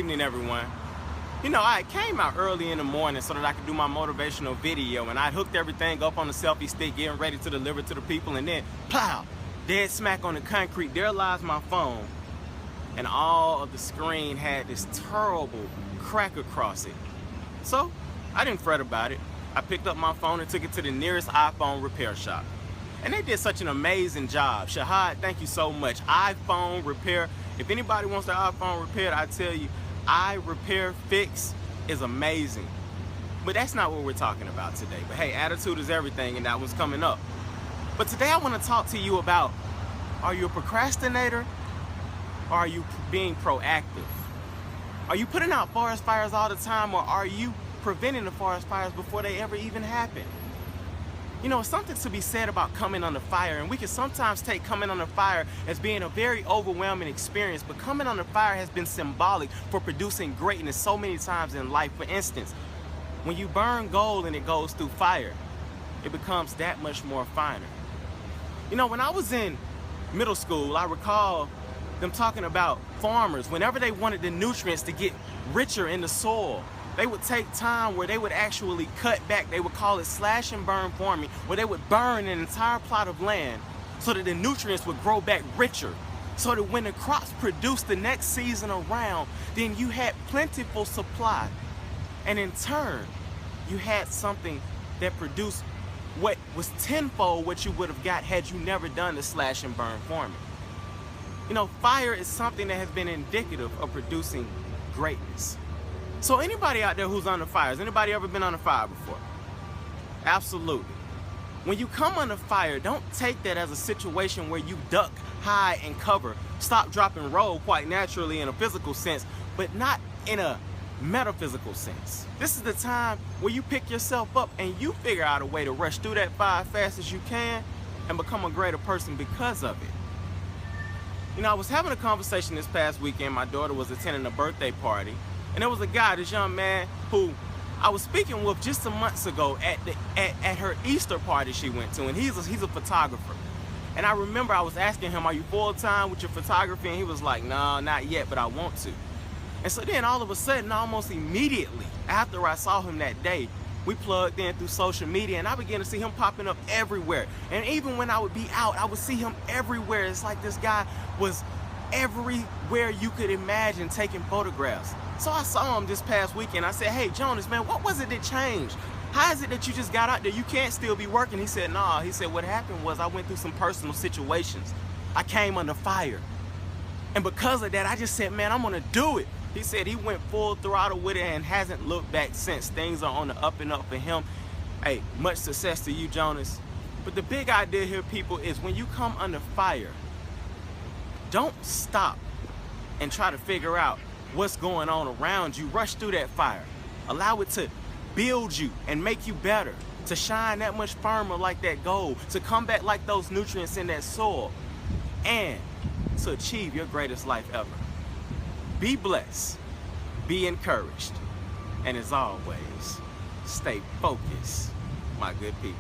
evening, everyone. You know, I came out early in the morning so that I could do my motivational video, and I hooked everything up on the selfie stick, getting ready to deliver to the people, and then, plow, dead smack on the concrete, there lies my phone, and all of the screen had this terrible crack across it. So, I didn't fret about it. I picked up my phone and took it to the nearest iPhone repair shop. And they did such an amazing job. Shahad, thank you so much. iPhone repair. If anybody wants their iPhone repaired, I tell you, iRepair Fix is amazing. But that's not what we're talking about today. But hey, attitude is everything, and that one's coming up. But today I want to talk to you about, are you a procrastinator or are you being proactive? Are you putting out forest fires all the time, or are you preventing the forest fires before they ever even happen? You know, it's something to be said about coming under fire, and we can sometimes take coming under fire as being a very overwhelming experience, but coming under fire has been symbolic for producing greatness so many times in life. For instance, when you burn gold and it goes through fire, it becomes that much more finer. You know, when I was in middle school, I recall them talking about farmers, whenever they wanted the nutrients to get richer in the soil, they would take time where they would actually cut back. They would call it slash and burn farming, where they would burn an entire plot of land so that the nutrients would grow back richer, so that when the crops produced the next season around, then you had plentiful supply. And in turn, you had something that produced what was tenfold what you would have got had you never done the slash and burn farming. You know, fire is something that has been indicative of producing greatness. So anybody out there who's under fire, has anybody ever been under fire before? Absolutely. When you come under fire, don't take that as a situation where you duck, hide, and cover, stop, drop, and roll quite naturally in a physical sense, but not in a metaphysical sense. This is the time where you pick yourself up and you figure out a way to rush through that fire as fast as you can and become a greater person because of it. You know, I was having a conversation this past weekend. My daughter was attending a birthday party, and there was a guy, this young man, who I was speaking with just some months ago at her Easter party she went to, and he's a photographer. And I remember I was asking him, are you full-time with your photography? And he was like, no, not yet, but I want to. And so then all of a sudden, almost immediately after I saw him that day, we plugged in through social media, and I began to see him popping up everywhere. And even when I would be out, I would see him everywhere. It's like this guy was everywhere you could imagine taking photographs. So I saw him this past weekend. I said, hey, Jonas, man, what was it that changed? How is it that you just got out there? You can't still be working. He said, nah. He said, what happened was I went through some personal situations. I came under fire. And because of that, I just said, man, I'm going to do it. He said he went full throttle with it and hasn't looked back since. Things are on the up and up for him. Hey, much success to you, Jonas. But the big idea here, people, is when you come under fire, don't stop and try to figure out what's going on around you. Rush through that fire. Allow it to build you and make you better, to shine that much firmer like that gold, to come back like those nutrients in that soil, and to achieve your greatest life ever. Be blessed, be encouraged, and as always, stay focused, my good people.